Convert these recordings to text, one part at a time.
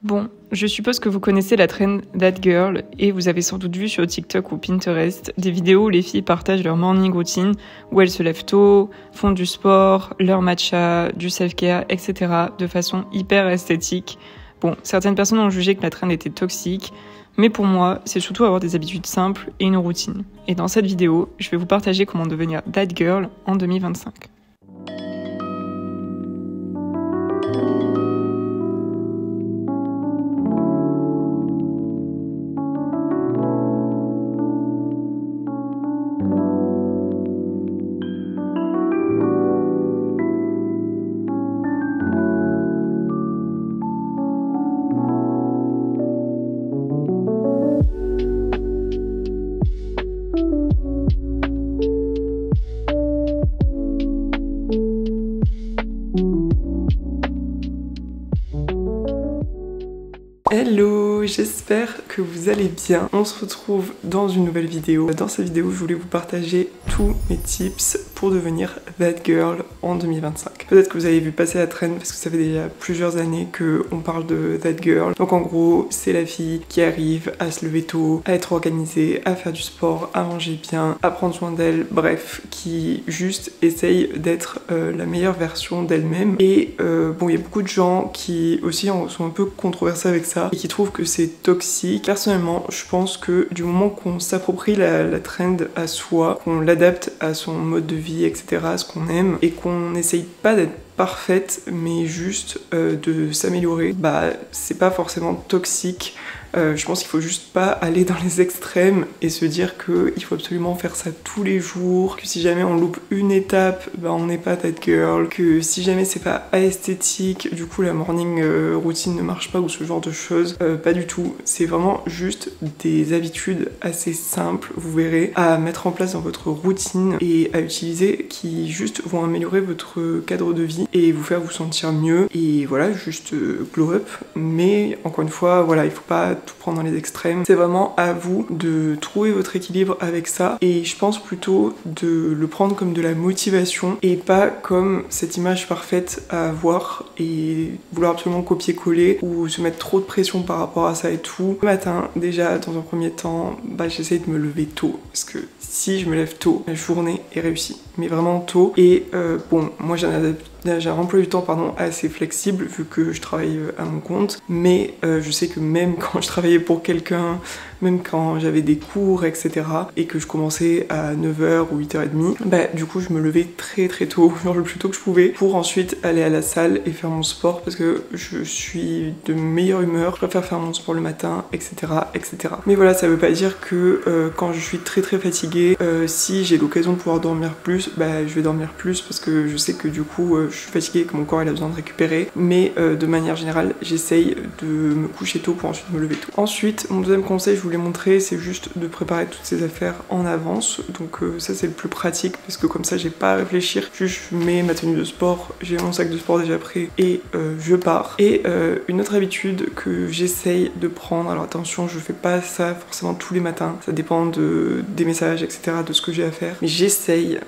Bon, je suppose que vous connaissez la trend That Girl et vous avez sans doute vu sur TikTok ou Pinterest des vidéos où les filles partagent leur morning routine, où elles se lèvent tôt, font du sport, leur matcha, du self-care, etc. de façon hyper esthétique. Bon, certaines personnes ont jugé que la trend était toxique, mais pour moi, c'est surtout avoir des habitudes simples et une routine. Et dans cette vidéo, je vais vous partager comment devenir That Girl en 2025. Hello, j'espère que vous allez bien. On se retrouve dans une nouvelle vidéo. Dans cette vidéo, je voulais vous partager tous mes tips pour devenir That Girl en 2025. Peut-être que vous avez vu passer la trend parce que ça fait déjà plusieurs années qu'on parle de That Girl. Donc en gros, c'est la fille qui arrive à se lever tôt, à être organisée, à faire du sport, à manger bien, à prendre soin d'elle, bref, qui juste essaye d'être la meilleure version d'elle-même. Et bon, il y a beaucoup de gens qui aussi sont un peu controversés avec ça et qui trouvent que c'est toxique. Personnellement, je pense que du moment qu'on s'approprie la trend à soi, qu'on l'adapte à son mode de vie, etc., à ce qu'on aime, et qu'on n'essaye pas d'être parfaite, mais juste de s'améliorer, bah c'est pas forcément toxique. Je pense qu'il faut juste pas aller dans les extrêmes et se dire qu'il faut absolument faire ça tous les jours, que si jamais on loupe une étape, bah on n'est pas That Girl, que si jamais c'est pas esthétique, du coup la morning routine ne marche pas ou ce genre de choses, pas du tout. C'est vraiment juste des habitudes assez simples, vous verrez, à mettre en place dans votre routine et à utiliser qui juste vont améliorer votre cadre de vie et vous faire vous sentir mieux et voilà, juste glow up. Mais encore une fois, voilà, il faut pas tout prendre dans les extrêmes. C'est vraiment à vous de trouver votre équilibre avec ça et je pense plutôt de le prendre comme de la motivation et pas comme cette image parfaite à avoir et vouloir absolument copier-coller ou se mettre trop de pression par rapport à ça et tout. Le matin, déjà, dans un premier temps, bah, j'essaye de me lever tôt parce que si je me lève tôt, la journée est réussie, mais vraiment tôt. Et bon, moi j'ai un emploi du temps assez flexible vu que je travaille à mon compte, mais je sais que même quand je travaillais pour quelqu'un, même quand j'avais des cours, etc., et que je commençais à 9h ou 8h30, bah du coup je me levais très très tôt, genre le plus tôt que je pouvais, pour ensuite aller à la salle et faire mon sport parce que je suis de meilleure humeur, je préfère faire mon sport le matin, etc., etc. Mais voilà, ça veut pas dire que quand je suis très très fatiguée, si j'ai l'occasion de pouvoir dormir plus, bah je vais dormir plus parce que je sais que du coup je suis fatiguée et que mon corps il a besoin de récupérer, mais de manière générale j'essaye de me coucher tôt pour ensuite me lever tôt. Ensuite, mon deuxième conseil, je voulais montrer, c'est juste de préparer toutes ces affaires en avance, donc ça c'est le plus pratique parce que comme ça j'ai pas à réfléchir, juste je mets ma tenue de sport, j'ai mon sac de sport déjà prêt et je pars. Et une autre habitude que j'essaye de prendre, alors attention, je fais pas ça forcément tous les matins, ça dépend des messages, etc., de ce que j'ai à faire, mais j'essaye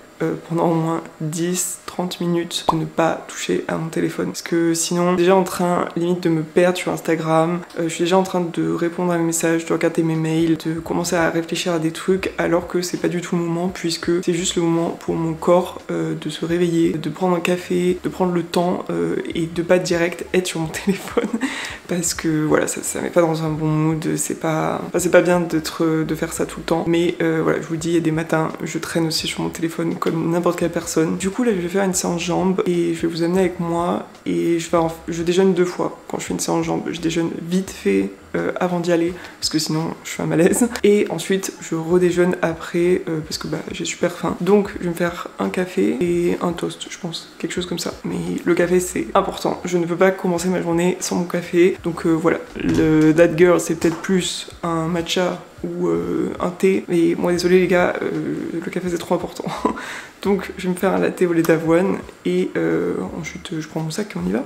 pendant au moins 10-30 minutes de ne pas toucher à mon téléphone parce que sinon déjà en train limite de me perdre sur Instagram, je suis déjà en train de répondre à mes messages, de regarder mes mails, de commencer à réfléchir à des trucs alors que c'est pas du tout le moment puisque c'est juste le moment pour mon corps de se réveiller, de prendre un café, de prendre le temps et de pas direct être sur mon téléphone parce que voilà, ça met pas dans un bon mood, c'est pas bien de faire ça tout le temps, mais voilà, je vous dis, il y a des matins je traîne aussi sur mon téléphone comme n'importe quelle personne. Du coup là je vais faire une séance jambes et je vais vous amener avec moi et je déjeune 2 fois quand je fais une séance jambes. Je déjeune vite fait avant d'y aller parce que sinon je fais un malaise et ensuite je redéjeune après parce que bah, j'ai super faim, donc je vais me faire un café et un toast, je pense, quelque chose comme ça, mais le café c'est important, je ne peux pas commencer ma journée sans mon café, donc voilà, le That Girl c'est peut-être plus un matcha ou un thé, mais moi désolé les gars, le café c'est trop important. Donc je vais me faire un latte au lait d'avoine et ensuite je prends mon sac et on y va.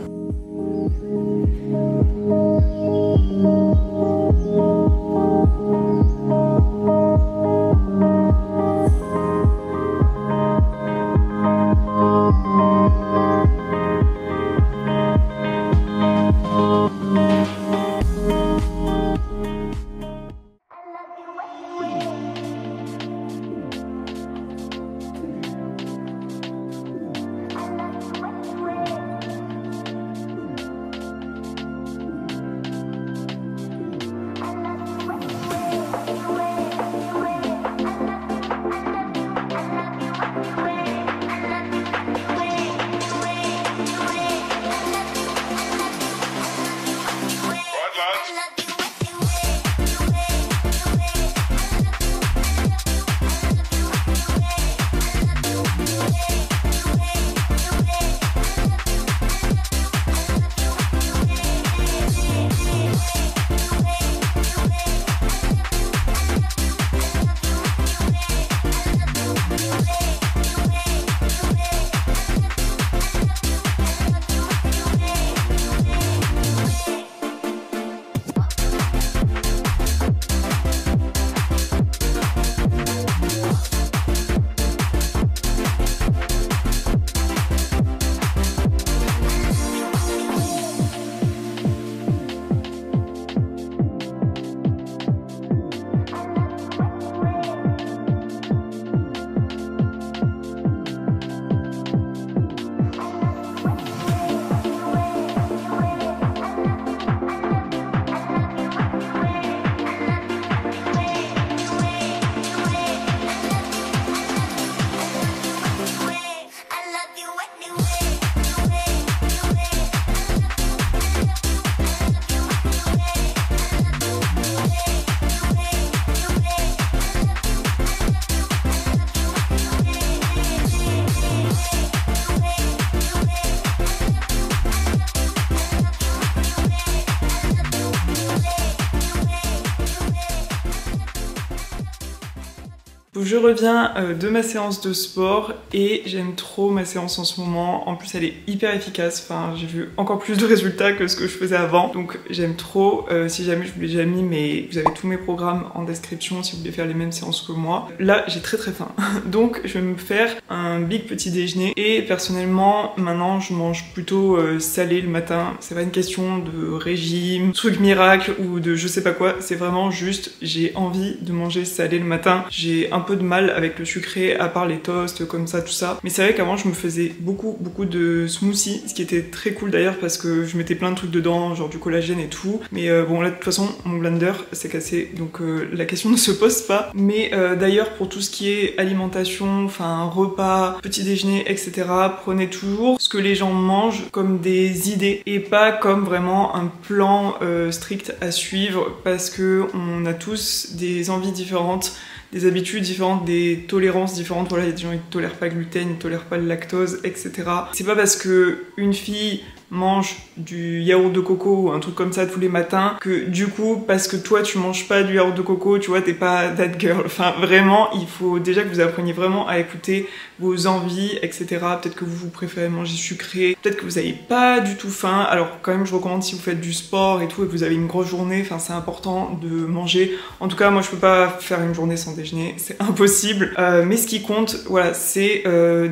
Je reviens de ma séance de sport et j'aime trop ma séance en ce moment. En plus elle est hyper efficace, enfin j'ai vu encore plus de résultats que ce que je faisais avant. Donc j'aime trop, si jamais je vous l'ai déjà mis, mais vous avez tous mes programmes en description si vous voulez faire les mêmes séances que moi. Là j'ai très faim, donc je vais me faire un big petit déjeuner. Et personnellement maintenant je mange plutôt salé le matin. C'est pas une question de régime, truc miracle ou de je sais pas quoi, c'est vraiment juste j'ai envie de manger salé le matin. J'ai un peu de mal avec le sucré à part les toasts comme ça tout ça, mais c'est vrai qu'avant je me faisais beaucoup de smoothies, ce qui était très cool d'ailleurs parce que je mettais plein de trucs dedans, genre du collagène et tout, mais bon là de toute façon mon blender s'est cassé donc la question ne se pose pas. Mais d'ailleurs pour tout ce qui est alimentation, enfin repas, petit déjeuner etc, prenez toujours ce que les gens mangent comme des idées et pas comme vraiment un plan strict à suivre, parce que on a tous des envies différentes, des habitudes différentes, des tolérances différentes. Voilà, il y a des gens qui tolèrent pas le gluten, ils tolèrent pas le lactose, etc. C'est pas parce que une fille mange du yaourt de coco ou un truc comme ça tous les matins que du coup parce que toi tu manges pas du yaourt de coco, tu vois, t'es pas that girl. Enfin vraiment il faut déjà que vous appreniez vraiment à écouter vos envies, etc. Peut-être que vous préférez manger sucré, peut-être que vous avez pas du tout faim. Alors quand même je recommande, si vous faites du sport et tout et que vous avez une grosse journée, enfin c'est important de manger. En tout cas moi je peux pas faire une journée sans déjeuner, c'est impossible. Mais ce qui compte, voilà, c'est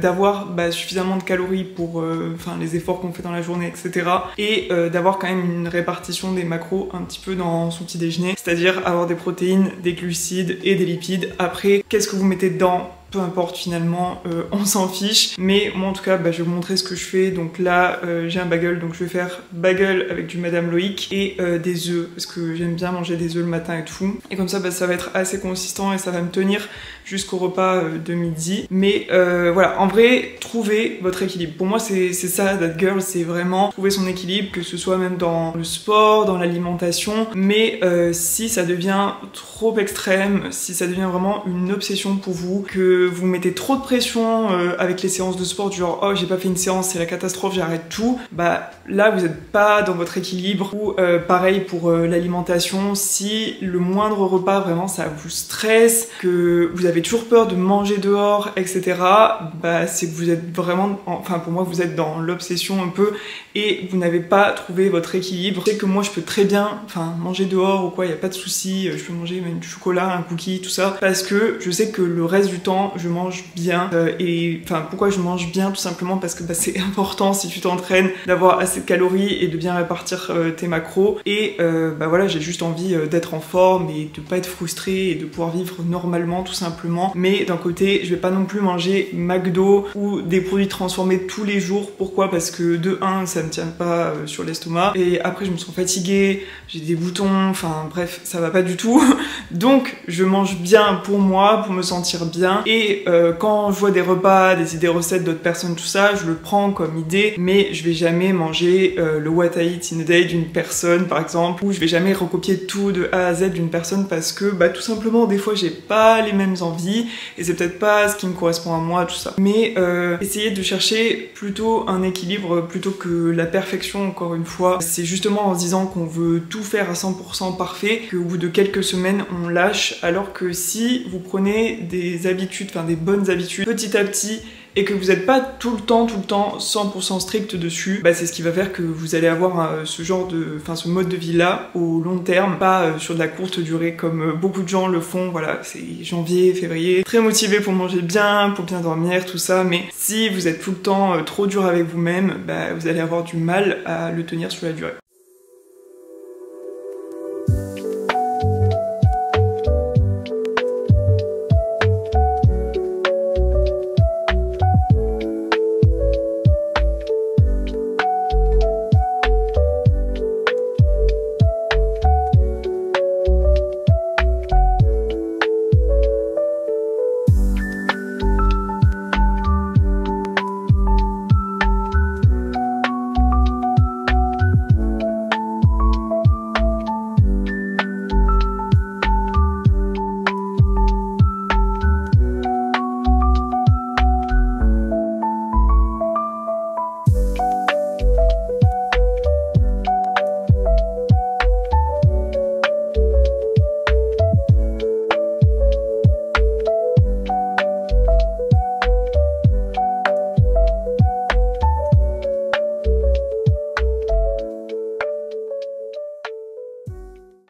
d'avoir suffisamment de calories pour les efforts qu'on fait dans la journée, etc. Et d'avoir quand même une répartition des macros un petit peu dans son petit déjeuner, c'est-à-dire avoir des protéines, des glucides et des lipides. Après, qu'est-ce que vous mettez dedans? Peu importe finalement, on s'en fiche. Mais moi en tout cas, je vais vous montrer ce que je fais. Donc là, j'ai un bagel, donc je vais faire bagel avec du Madame Loïc et des œufs, parce que j'aime bien manger des œufs le matin et tout. Et comme ça, ça va être assez consistant et ça va me tenir jusqu'au repas de midi. Mais voilà, en vrai, trouvez votre équilibre. Pour moi, c'est ça, that girl, c'est vraiment trouver son équilibre, que ce soit même dans le sport, dans l'alimentation. Mais si ça devient trop extrême, si ça devient vraiment une obsession pour vous, que vous mettez trop de pression avec les séances de sport, du genre oh j'ai pas fait une séance, c'est la catastrophe, j'arrête tout, là vous êtes pas dans votre équilibre. Ou pareil pour l'alimentation, si le moindre repas vraiment ça vous stresse, que vous avez toujours peur de manger dehors, etc., c'est que vous êtes vraiment, enfin pour moi vous êtes dans l'obsession un peu et vous n'avez pas trouvé votre équilibre. Je sais que moi je peux très bien manger dehors ou quoi, y a pas de souci, je peux manger même du chocolat, un cookie, tout ça, parce que je sais que le reste du temps je mange bien. Et pourquoi je mange bien? Tout simplement parce que c'est important si tu t'entraînes d'avoir assez de calories et de bien répartir tes macros. Et voilà, j'ai juste envie d'être en forme et de pas être frustrée et de pouvoir vivre normalement tout simplement. Mais d'un côté, je vais pas non plus manger McDo ou des produits transformés tous les jours. Pourquoi? Parce que de 1, ça me tient pas sur l'estomac. Et après, je me sens fatiguée, j'ai des boutons, enfin bref, ça va pas du tout. Donc, je mange bien pour moi, pour me sentir bien. Et quand je vois des repas, des recettes d'autres personnes, tout ça, je le prends comme idée, mais je vais jamais manger le what I eat in a day d'une personne par exemple, ou je vais jamais recopier tout de A à Z d'une personne parce que tout simplement des fois j'ai pas les mêmes envies et c'est peut-être pas ce qui me correspond à moi, tout ça. Mais essayez de chercher plutôt un équilibre plutôt que la perfection, encore une fois. C'est justement en se disant qu'on veut tout faire à 100% parfait qu'au bout de quelques semaines on lâche, alors que si vous prenez des habitudes, des bonnes habitudes petit à petit et que vous n'êtes pas tout le temps 100% strict dessus, c'est ce qui va faire que vous allez avoir ce mode de vie là au long terme, pas sur de la courte durée comme beaucoup de gens le font. Voilà, c'est janvier, février, très motivé pour manger bien, pour bien dormir, tout ça, mais si vous êtes tout le temps trop dur avec vous-même, vous allez avoir du mal à le tenir sur la durée.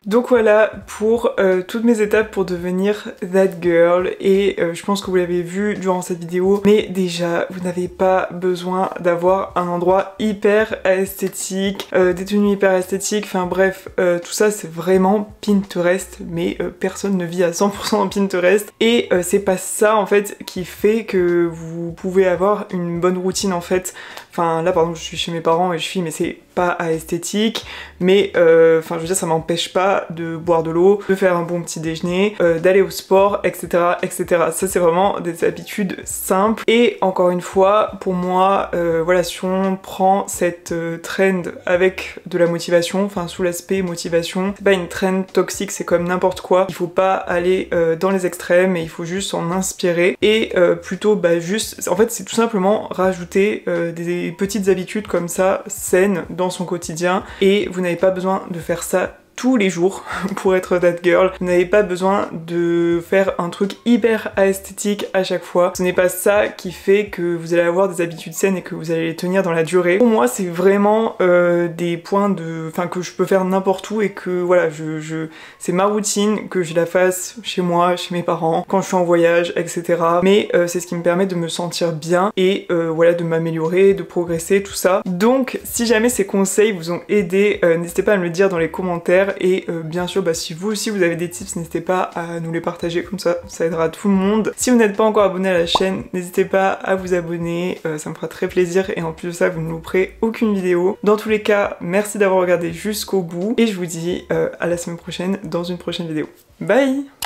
Donc voilà pour toutes mes étapes pour devenir that girl, et je pense que vous l'avez vu durant cette vidéo, mais déjà vous n'avez pas besoin d'avoir un endroit hyper esthétique, des tenues hyper esthétiques, enfin bref, tout ça c'est vraiment Pinterest, mais personne ne vit à 100% dans Pinterest, et c'est pas ça en fait qui fait que vous pouvez avoir une bonne routine en fait. Enfin là par exemple je suis chez mes parents et je filme, mais c'est pas à esthétique, mais enfin je veux dire ça m'empêche pas de boire de l'eau, de faire un bon petit déjeuner, d'aller au sport, etc., etc. Ça c'est vraiment des habitudes simples, et encore une fois pour moi voilà, si on prend cette trend avec de la motivation, enfin sous l'aspect motivation, c'est pas une trend toxique, c'est comme n'importe quoi, il faut pas aller dans les extrêmes et il faut juste s'en inspirer, et plutôt bah juste en fait c'est tout simplement rajouter des petites habitudes comme ça saines dans son quotidien, et vous n'avez pas besoin de faire ça tous les jours pour être that girl. Vous n'avez pas besoin de faire un truc hyper esthétique à chaque fois. Ce n'est pas ça qui fait que vous allez avoir des habitudes saines et que vous allez les tenir dans la durée. Pour moi c'est vraiment des points de... enfin que je peux faire n'importe où, et que voilà, c'est ma routine, que je la fasse chez moi, chez mes parents, quand je suis en voyage, etc. Mais c'est ce qui me permet de me sentir bien et voilà, de m'améliorer, de progresser, tout ça. Donc si jamais ces conseils vous ont aidé, n'hésitez pas à me le dire dans les commentaires. Et bien sûr bah, si vous aussi vous avez des tips, n'hésitez pas à nous les partager, comme ça aidera tout le monde. Si vous n'êtes pas encore abonné à la chaîne, n'hésitez pas à vous abonner, ça me fera très plaisir, et en plus de ça vous ne louperez aucune vidéo. Dans tous les cas, merci d'avoir regardé jusqu'au bout, et je vous dis à la semaine prochaine dans une prochaine vidéo. Bye!